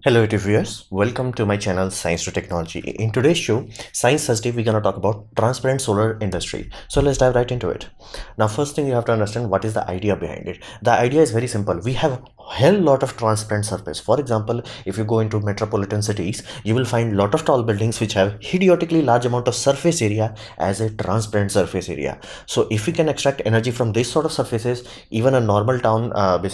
Hello YouTube viewers, welcome to my channel Science to Technology. In today's show, Science Thursday, we're gonna talk about transparent solar industry. So let's dive right into it. Now, first thing you have to understand what is the idea behind it. The idea is very simple. We have a hell lot of transparent surface. For example, if you go into metropolitan cities, you will find lot of tall buildings which have idiotically large amount of surface area as a transparent surface area. So if we can extract energy from this sort of surfaces, even a normal town, let's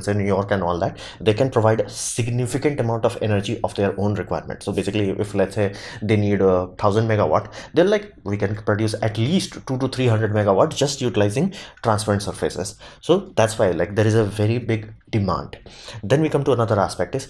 say New York and all that, they can provide significant amount of energy of their own requirement. So basically, if let's say they need 1,000 megawatt, they're like, we can produce at least 2 to 300 megawatt just utilizing transparent surfaces. So that's why like there is a very big demand. Then we come to another aspect is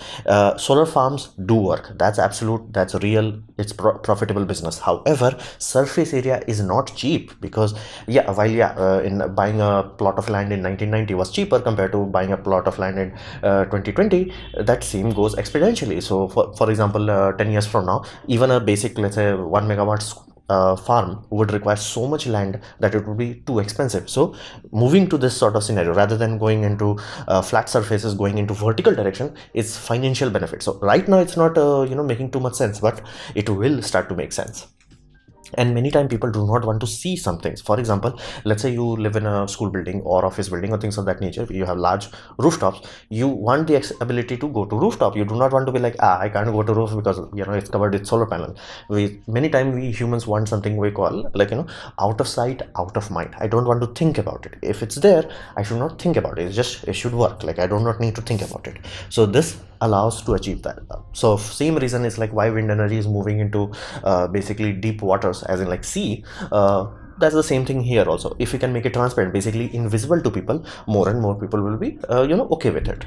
solar farms do work. That's absolute, that's real, it's profitable business. However, surface area is not cheap because in buying a plot of land in 1990 was cheaper compared to buying a plot of land in 2020. That same goes exponentially. So for example, 10 years from now, even a basic, let's say 1 megawatt farm would require so much land that it would be too expensive. So moving to this sort of scenario rather than going into flat surfaces, going into vertical direction is financial benefit. So right now it's not making too much sense, but it will start to make sense. And many times people do not want to see some things. For example, let's say you live in a school building or office building or things of that nature. You have large rooftops. You want the ability to go to rooftop. You do not want to be like, I can't go to roof because it's covered with solar panel. Many times we humans want something we call like out of sight, out of mind. I don't want to think about it. If it's there, I should not think about it. It should work. Like I do not need to think about it. So this allows to achieve that. So same reason is like why wind energy is moving into basically deep waters, as in like sea. That's the same thing here also. If you can make it transparent, basically invisible to people, more and more people will be okay with it.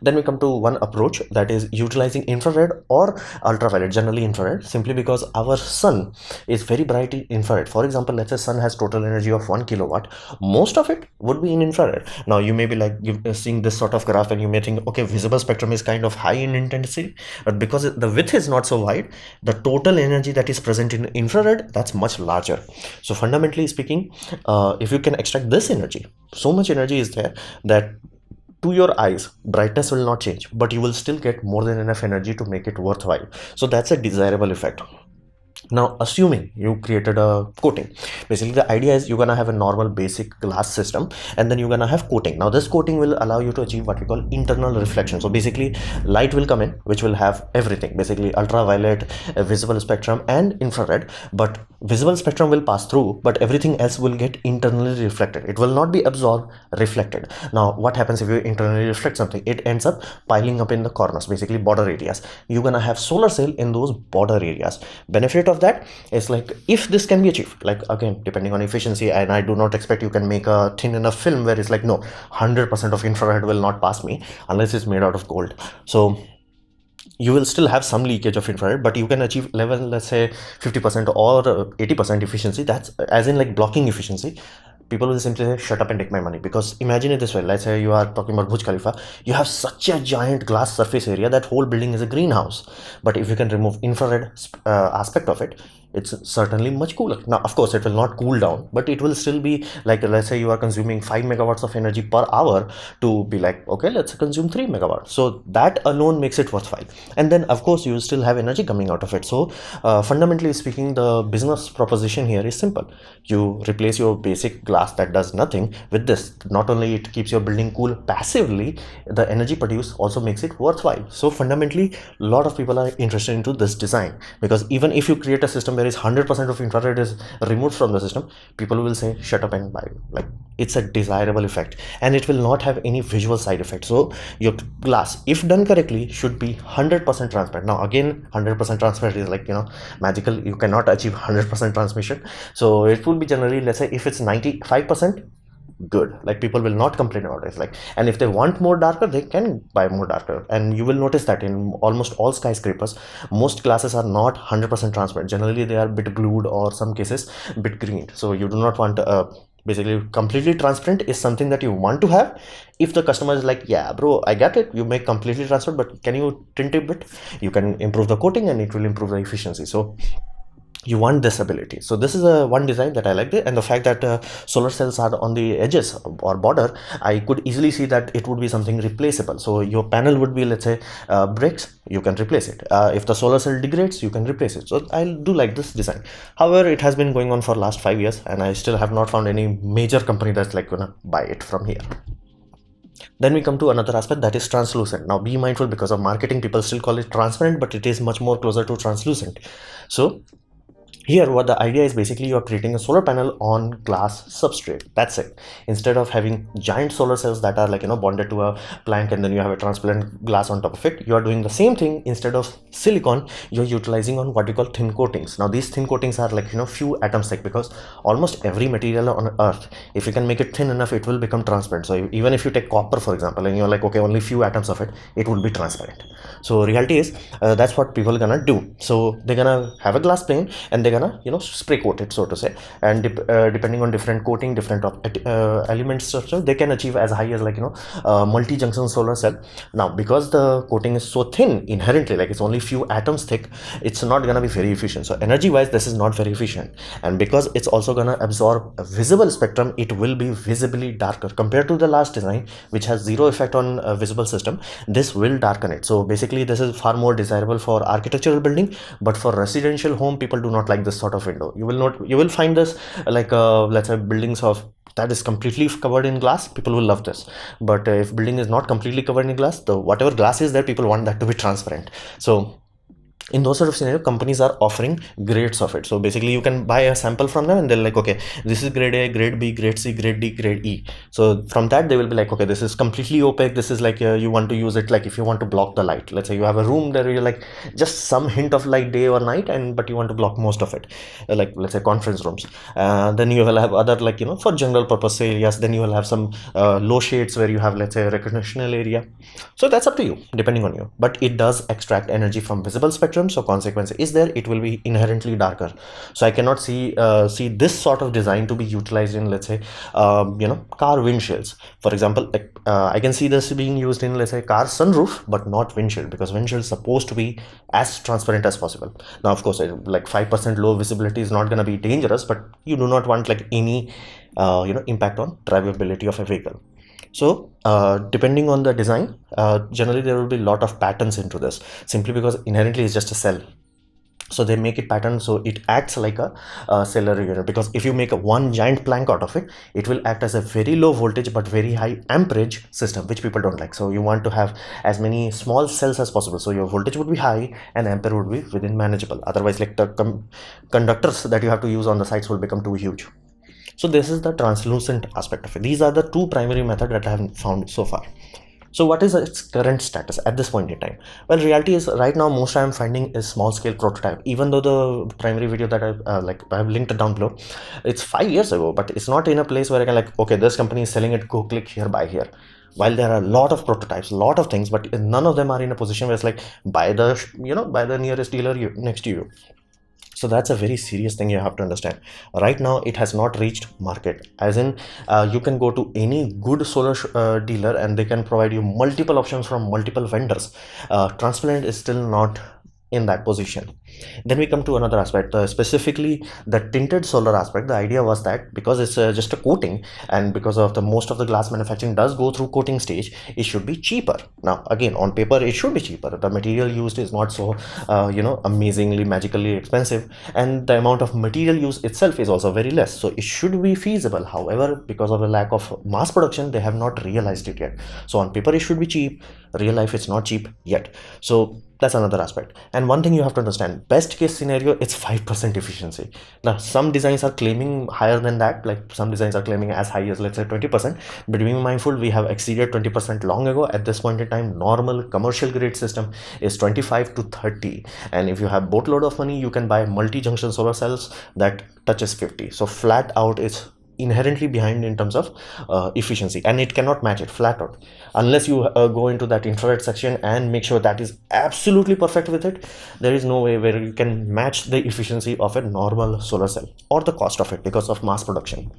Then we come to one approach, that is utilizing infrared or ultraviolet, generally infrared, simply because our sun is very bright in infrared. For example, let's say sun has total energy of 1 kilowatt, most of it would be in infrared. Now you may be like seeing this sort of graph and you may think, okay, visible spectrum is kind of high in intensity, but because the width is not so wide, the total energy that is present in infrared, that's much larger. So fundamentally speaking, if you can extract this energy, so much energy is there that to your eyes brightness will not change, but you will still get more than enough energy to make it worthwhile. So that's a desirable effect. Now assuming you created a coating, basically the idea is you're gonna have a normal basic glass system and then you're gonna have coating. Now this coating will allow you to achieve what we call internal reflection. So basically light will come in, which will have everything, basically ultraviolet, visible spectrum and infrared, but visible spectrum will pass through, but everything else will get internally reflected. It will not be absorbed, reflected. Now what happens if you internally reflect something? It ends up piling up in the corners, basically border areas. You're gonna have solar cell in those border areas. Benefit of that is like, if this can be achieved, like again depending on efficiency, and I do not expect you can make a thin enough film where it's like, no, 100% of infrared will not pass me unless it's made out of gold. So you will still have some leakage of infrared, but you can achieve level, let's say 50% or 80% efficiency. That's as in like blocking efficiency. People will simply say, shut up and take my money. Because imagine it this way, let's say you are talking about Burj Khalifa, you have such a giant glass surface area that whole building is a greenhouse. But if you can remove infrared aspect of it, it's certainly much cooler. Now of course it will not cool down, but it will still be like, let's say you are consuming 5 megawatts of energy per hour, to be like, okay, let's consume 3 megawatts. So that alone makes it worthwhile. And then of course you will still have energy coming out of it. So fundamentally speaking, the business proposition here is simple. You replace your basic glass that does nothing with this. Not only it keeps your building cool passively, the energy produced also makes it worthwhile. So fundamentally a lot of people are interested into this design, because even if you create a system where is 100% of infrared is removed from the system, people will say shut up and buy. Like it's a desirable effect and it will not have any visual side effect. So your glass, if done correctly, should be 100% transparent. Now again, 100% transparent is like magical. You cannot achieve 100% transmission. So it will be generally, let's say if it's 95%, good, like people will not complain about it. Like, and if they want more darker, they can buy more darker. And you will notice that in almost all skyscrapers, most glasses are not 100% transparent. Generally they are a bit glued or some cases a bit greened. So you do not want basically completely transparent is something that you want to have. If the customer is like, yeah bro, I get it, you make completely transparent, but can you tint a bit, you can improve the coating and it will improve the efficiency. So you want this ability. So this is a one design that I liked it, and the fact that solar cells are on the edges or border, I could easily see that it would be something replaceable. So your panel would be, let's say, bricks, you can replace it. If the solar cell degrades, you can replace it. So I do like this design. However, it has been going on for last 5 years, and I still have not found any major company that's like gonna buy it from here. Then we come to another aspect, that is translucent. Now be mindful, because of marketing, people still call it transparent, but it is much more closer to translucent. So here, what the idea is, basically you are creating a solar panel on glass substrate. That's it. Instead of having giant solar cells that are like, bonded to a plank, and then you have a transparent glass on top of it, you are doing the same thing. Instead of silicon, you're utilizing on what we call thin coatings. Now these thin coatings are like, few atoms thick, because almost every material on earth, if you can make it thin enough, it will become transparent. So even if you take copper, for example, and you're like, okay, only few atoms of it, it will be transparent. So reality is, that's what people are gonna do. So they're gonna have a glass plane, and they're gonna spray coat it, so to say, and depending on different coating, different elements structure, they can achieve as high as like multi-junction solar cell. Now because the coating is so thin inherently, like it's only few atoms thick, it's not gonna be very efficient. So energy wise, this is not very efficient, and because it's also gonna absorb a visible spectrum, it will be visibly darker compared to the last design, which has zero effect on visible system. This will darken it. So basically this is far more desirable for architectural building, but for residential home, people do not like this sort of window. You will find this like let's say buildings of that is completely covered in glass, people will love this. But if building is not completely covered in glass, the whatever glass is there, people want that to be transparent. So in those sort of scenario, companies are offering grades of it. So basically you can buy a sample from them, and they're like, okay, this is grade A, grade B, grade C, grade D, grade E. So from that, they will be like, okay, this is completely opaque. This is like you want to use it, like if you want to block the light, let's say you have a room there, you're like just some hint of light day or night, and but you want to block most of it, like let's say conference rooms. Then you will have other, like for general purpose areas. Then you will have some low shades where you have, let's say, a recreational area. So that's up to you, depending on you, but it does extract energy from visible spectrum. So consequence is there, it will be inherently darker. So I cannot see this sort of design to be utilized in, let's say, car windshields, for example. Like I can see this being used in, let's say, car sunroof, but not windshield, because windshield is supposed to be as transparent as possible. Now of course, like 5% low visibility is not going to be dangerous, but you do not want like any impact on drivability of a vehicle. So depending on the design, generally there will be a lot of patterns into this, simply because inherently it's just a cell. So they make it pattern, so it acts like a cellular unit, because if you make a one giant plank out of it, it will act as a very low voltage but very high amperage system, which people don't like. So you want to have as many small cells as possible, so your voltage would be high and ampere would be within manageable. Otherwise, like the conductors that you have to use on the sites will become too huge. So this is the translucent aspect of it. These are the two primary methods that I have found so far. So what is its current status at this point in time? Well, reality is right now most I am finding is small scale prototype. Even though the primary video that I have linked down below, it's 5 years ago, but it's not in a place where I can like, okay, this company is selling it, go click here, buy here. While there are a lot of prototypes, a lot of things, but none of them are in a position where it's like buy the nearest dealer next to you. So that's a very serious thing you have to understand. Right now it has not reached market, as in you can go to any good solar dealer and they can provide you multiple options from multiple vendors. Transparent is still not in that position. Then we come to another aspect, specifically the tinted solar aspect. The idea was that because it's just a coating, and because of the most of the glass manufacturing does go through coating stage, it should be cheaper. Now again, on paper it should be cheaper. The material used is not so amazingly magically expensive, and the amount of material used itself is also very less, so it should be feasible. However, because of the lack of mass production, they have not realized it yet. So on paper it should be cheap, real life it's not cheap yet. So that's another aspect. And one thing you have to understand, best case scenario, it's 5% efficiency. Now some designs are claiming higher than that, like some designs are claiming as high as, let's say, 20%, but being mindful, we have exceeded 20% long ago. At this point in time, normal commercial grade system is 25 to 30, and if you have boatload of money, you can buy multi-junction solar cells that touches 50. So flat out is inherently behind in terms of efficiency, and it cannot match it flat out unless you go into that infrared section and make sure that is absolutely perfect with it. There is no way where you can match the efficiency of a normal solar cell or the cost of it because of mass production.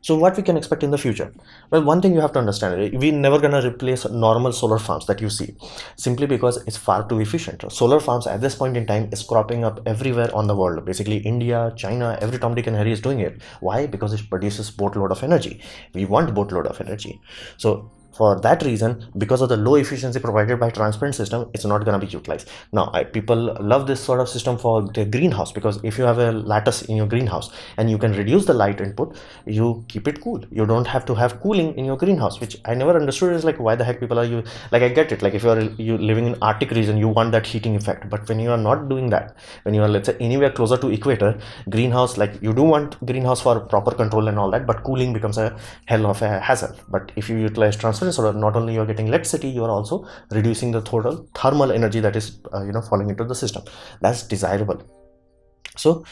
So what we can expect in the future? Well, one thing you have to understand, we're never gonna replace normal solar farms that you see, simply because it's far too efficient. Solar farms at this point in time is cropping up everywhere on the world. Basically, India, China, every Tom, Dick, and Harry is doing it. Why? Because it produces boatload of energy. We want boatload of energy. So for that reason, because of the low efficiency provided by transparent system, it's not going to be utilized. Now people love this sort of system for the greenhouse, because if you have a lattice in your greenhouse and you can reduce the light input, you keep it cool. You don't have to have cooling in your greenhouse, which I never understood is like, why the heck people are you like, I get it, like if you living in Arctic region, you want that heating effect. But when you are not doing that, when you are, let's say, anywhere closer to equator, greenhouse, like you do want greenhouse for proper control and all that, but cooling becomes a hell of a hassle. But if you utilize transparent solar, not only you're getting electricity, you are also reducing the total thermal energy that is falling into the system. That's desirable. So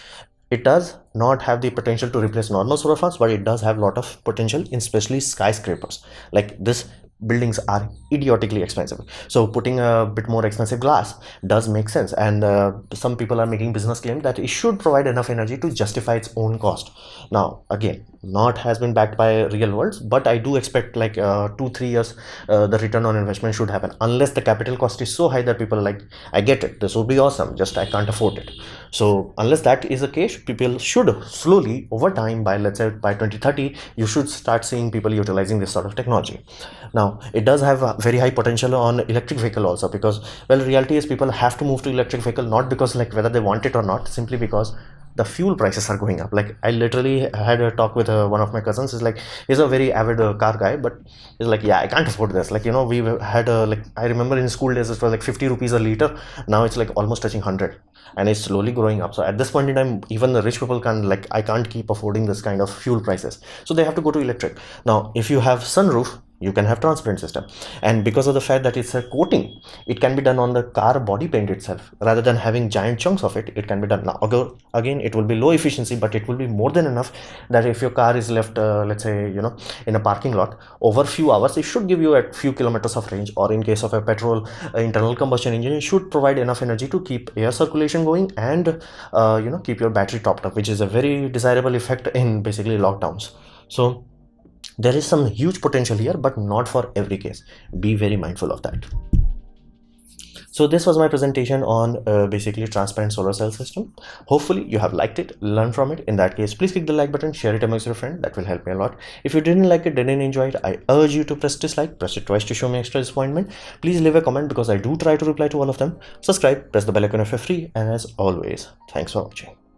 it does not have the potential to replace normal solar farms, but it does have a lot of potential in especially skyscrapers. Like this buildings are idiotically expensive, so putting a bit more expensive glass does make sense. And some people are making business claim that it should provide enough energy to justify its own cost. Now again, not has been backed by real worlds, but I do expect like 2-3 years the return on investment should happen, unless the capital cost is so high that people are like, I get it, this would be awesome, just I can't afford it. So unless that is the case, people should slowly over time, by let's say by 2030, you should start seeing people utilizing this sort of technology. Now it does have a very high potential on electric vehicle also, because, well, reality is people have to move to electric vehicle, not because like whether they want it or not, simply because the fuel prices are going up. Like I literally had a talk with one of my cousins. Is like, he's a very avid car guy, but he's like, yeah, I can't afford this. Like, we had like, I remember in school days it was like 50 rupees a liter. Now it's like almost touching 100, and it's slowly growing up. So at this point in time, even the rich people can, like, I can't keep affording this kind of fuel prices, so they have to go to electric. Now if you have sunroof, you can have transparent system, and because of the fact that it's a coating, it can be done on the car body paint itself rather than having giant chunks of it. It can be done. Now again, it will be low efficiency, but it will be more than enough that if your car is left let's say in a parking lot over few hours, it should give you a few kilometers of range. Or in case of a petrol internal combustion engine, it should provide enough energy to keep air circulation going and keep your battery topped up, which is a very desirable effect in basically lockdowns. So there is some huge potential here, but not for every case. Be very mindful of that. So this was my presentation on basically transparent solar cell system. Hopefully you have liked it, learned from it. In that case, please click the like button, share it amongst your friend. That will help me a lot. If you didn't like it, didn't enjoy it, I urge you to press dislike, press it twice to show me extra disappointment. Please leave a comment, because I do try to reply to all of them. Subscribe, press the bell icon if you're free, and as always, thanks for watching.